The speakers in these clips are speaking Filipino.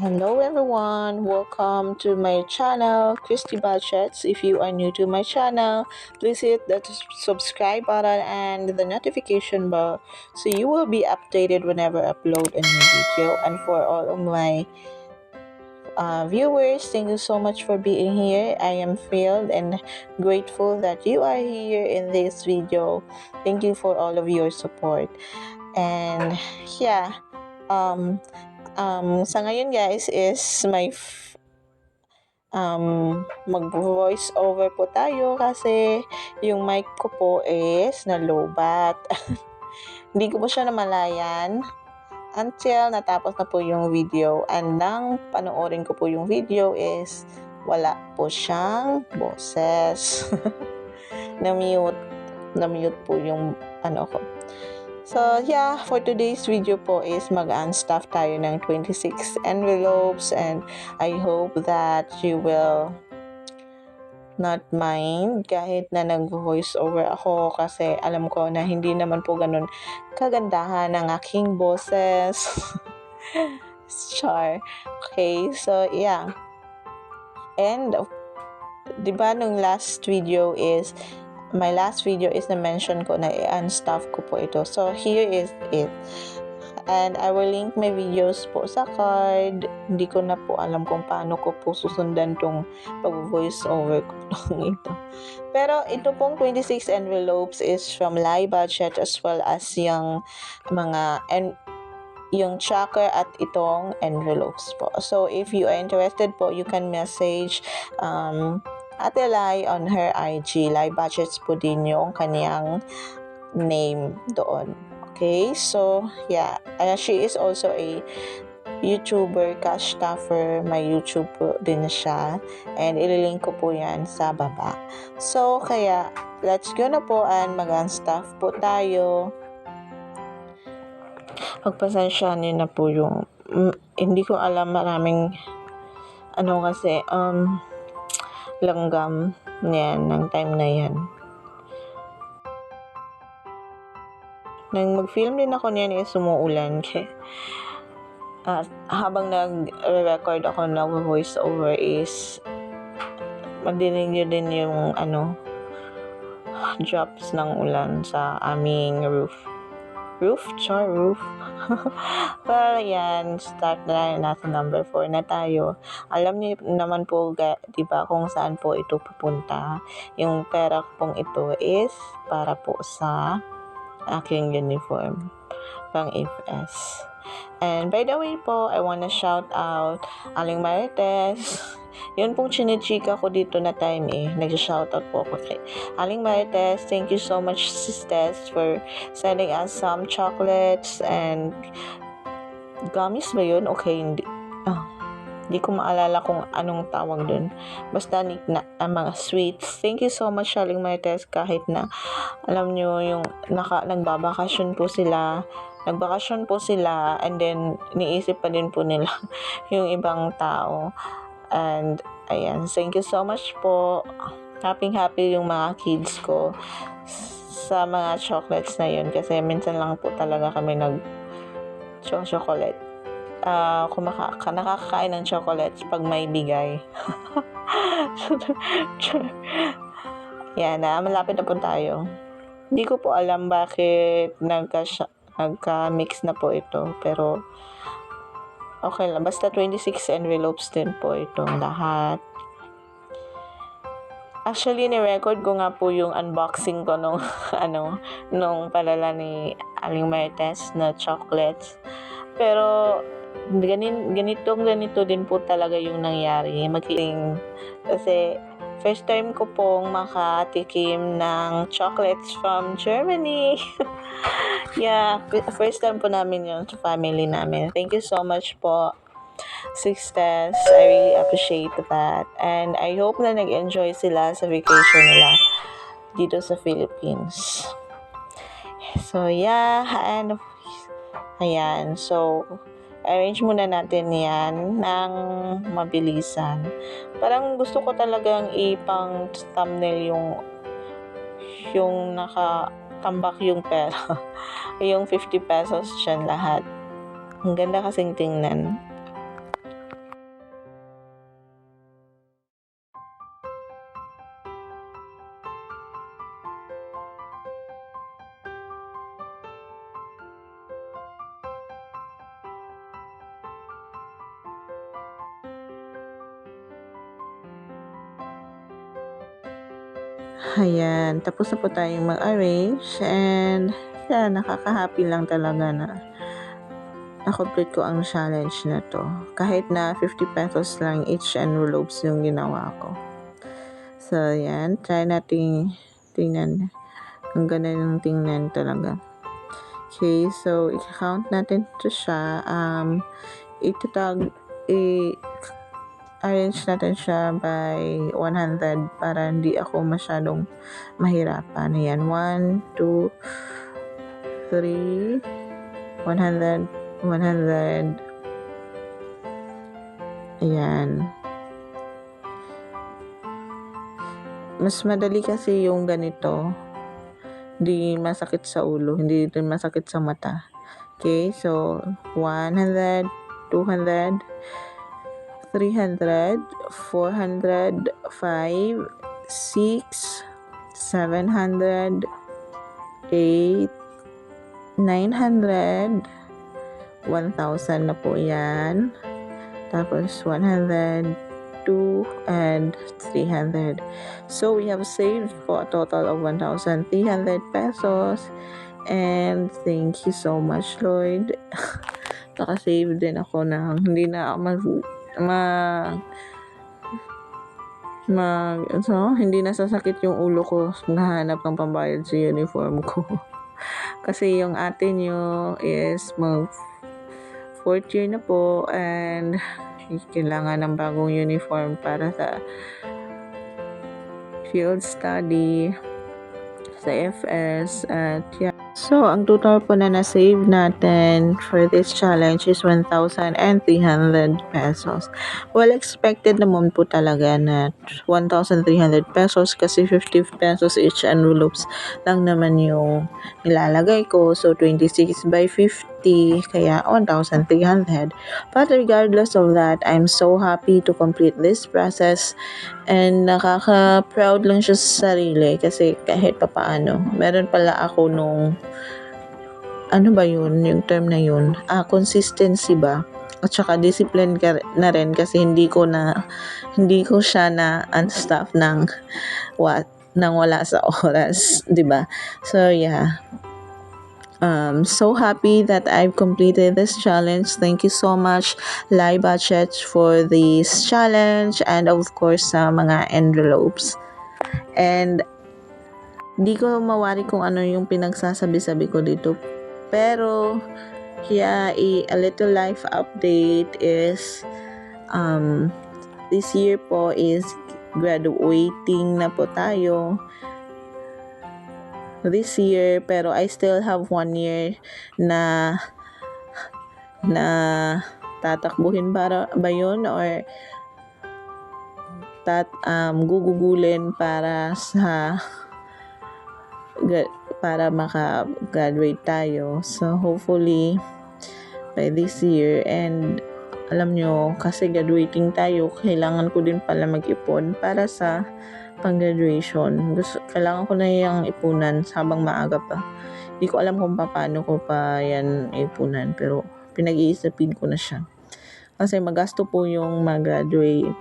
Hello everyone, welcome to my channel, Christy Budgets. If you are new to my channel, please hit the subscribe button and the notification bell so you will be updated whenever I upload a new video. And for all of my viewers, thank you so much for being here. I am thrilled and grateful that you are here in this video. Thank you for all of your support. And yeah, sa ngayon guys is mag-voice over po tayo kasi yung mic ko po is na low-bat. Hindi ko po siya namalayan until natapos na po yung video, and nang panoorin ko po yung video is wala po siyang boses. na-mute po yung ko. So yeah, for today's video po is mag-unstuff tayo ng 26 envelopes, and I hope that you will not mind kahit na nag-voice over ako kasi alam ko na hindi naman po ganun kagandahan ng aking boses. Char. Okay, so yeah. And diba nung my last video is na-mention ko na i-unstuff ko po ito. So, here is it. And I will link my videos po sa card. Hindi ko na po alam kung paano ko po susundan tong pag-voice over ko ito. Pero ito pong 26 envelopes is from Live Budget as well as yung yung tracker at itong envelopes po. So, if you are interested po, you can message Ate Lai on her IG. Live Budgets po din yung kanyang name doon. Okay, so yeah, she is also a YouTuber, cash stuffer. May YouTube po din siya, and ililink ko po yan sa baba. So kaya let's go na po and mag-unstuff po tayo. Pagpasensyahan na po yung hindi ko alam, maraming kasi langgam niyan ng time na yan. Nang mag-film din ako niyan is umuulan. Habang nag-record ako ng voice over is madinig nyo din yung drops ng ulan sa aming roof. Roof? Well, yan. Start na nasa number 4 na tayo. Alam niyo naman po, diba, kung saan po ito pupunta. Yung pera pong ito is para po sa aking uniform pang FS. And by the way po, I wanna shout out Aling Marites. Yun pong chinichika ko dito na time nag-shoutout po ako kay Aling Marites. Thank you so much, sisters, for sending us some chocolates and gummies ba yun? Okay, hindi ko maalala kung anong tawag dun. Basta mga sweets. Thank you so much, Aling Marites, kahit na alam nyo yung nagbabakasyon po sila. Nagbakasyon po sila, and then niisip pa din po nila yung ibang tao. And ayan, thank you so much po. Happy yung mga kids ko sa mga chocolates na yun, kasi minsan lang po talaga kami chocolate. Nakakakain ng chocolates pag may bigay. Yan, malapit na po tayo. Hindi ko po alam bakit nagka-mix na po ito, pero okay lang. Basta 26 envelopes din po itong lahat. Actually, ni-record ko nga po yung unboxing ko nung palala ni Aling Marites na chocolates. Pero ganito din po talaga yung nangyari. Kasi first time ko pong makatikim ng chocolates from Germany. Yeah, first time po namin yun sa family namin. Thank you so much po, sisters. I really appreciate that. And I hope na nag-enjoy sila sa vacation nila dito sa Philippines. So yeah, and ayan. So, arrange muna natin yan ng mabilisan. Parang gusto ko talagang ipang thumbnail yung nakatambak yung pera. Yung 50 pesos dyan lahat. Ang ganda kasing tingnan. Ayan, tapos na po tayong mag-arrange and yeah, nakaka-happy lang talaga na na-complete ko ang challenge na to. Kahit na 50 pesos lang each envelopes yung ginawa ko. So, yan. Try nating tingnan. Ang ganda ng tingnan talaga. Okay, so i-count natin to siya. I-arrange natin siya by 100 para hindi ako masyadong mahirapan. Ayan, 1, 2, 3, 100, 100. Ayan. Mas madali kasi yung ganito. Hindi masakit sa ulo, hindi din masakit sa mata. Okay, so 100, 200, 300, 400, 5, 6, 700, 8, 900, 1,000 na po yan. Tapos 100, 2, and 300. So we have saved for a total of 1,300 pesos. And thank you so much, Lord. Naka-save din ako ng hindi na hindi nasasakit yung ulo ko nahanap ng pambayad sa uniform ko. Kasi yung ate nyo is mag 4th year na po and kailangan ng bagong uniform para sa field study sa FS at yeah. So, ang total po na na-save natin for this challenge is 1,300 pesos. Well, expected naman po talaga na 1,300 pesos kasi 50 pesos each envelopes lang naman yung nilalagay ko. So, 26 by 50, kaya 1,300. But regardless of that, I'm so happy to complete this process and nakaka-proud lang siya sa sarili kasi kahit papaano, meron pala ako nung ano ba yun, yung term na yun, consistency ba? At saka discipline na rin kasi hindi ko siya na unstaff ng wala sa oras, 'di ba? So yeah. So happy that I've completed this challenge. Thank you so much, Live Budget, for this challenge and of course sa mga envelopes. And di ko mawari kung ano yung pinagsasabi-sabi ko dito. Pero yeah, a little life update is this year po is graduating na po tayo this year, pero I still have 1 year na tatakbuhin ba yun or gugugulin para maka-graduate tayo. So hopefully by this year, and alam nyo, kasi graduating tayo, kailangan ko din pala mag-ipon para sa pang-graduation. Kailangan ko na yung ipunan habang maaga pa. Hindi ko alam kung paano ko pa yan ipunan, pero pinag-iisipin ko na siya. Kasi magasto po yung mag-graduate.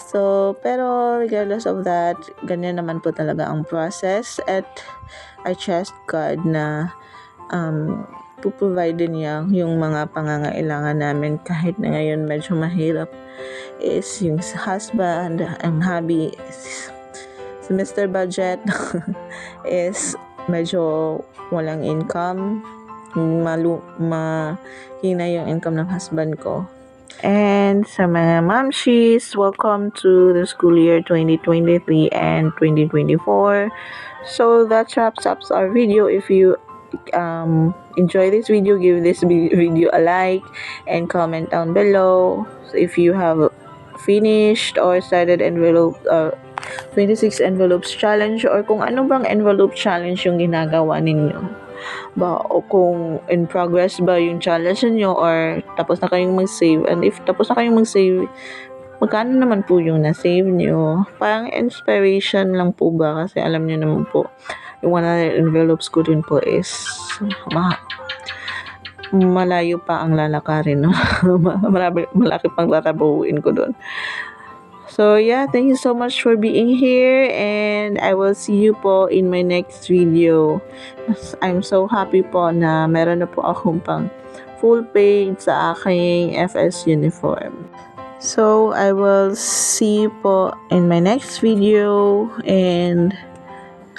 So, pero regardless of that, ganyan naman po talaga ang process at I trust God na puprovide niya yung mga pangangailangan namin kahit na ngayon medyo mahirap is yung husband, ang hubby, si Mr. Budget is medyo walang income, mahina yung income ng husband ko. And sa mga mamshis, welcome to the school year 2023 and 2024. So that wraps up our video. If you enjoy this video, give this video a like and comment down below. So if you have finished or started 26 envelopes challenge or kung ano bang envelope challenge yung ginagawa ninyo ba, o kung in progress ba yung challenge niyo or tapos na kayong mag-save, and if tapos na kayong mag-save, magkano naman po yung na-save niyo? Parang inspiration lang po ba, kasi alam niyo naman po yung 100 envelopes ko din po is malayo pa ang lalakarin, no? Malaki pang tatabuhin ko doon. So yeah, thank you so much for being here and I will see you po in my next video. I'm so happy po na meron na po akong pang full page sa aking FS uniform. So I will see you po in my next video and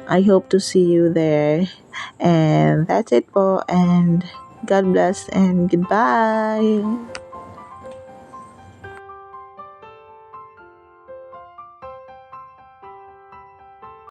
I hope to see you there. And that's it po and God bless and goodbye.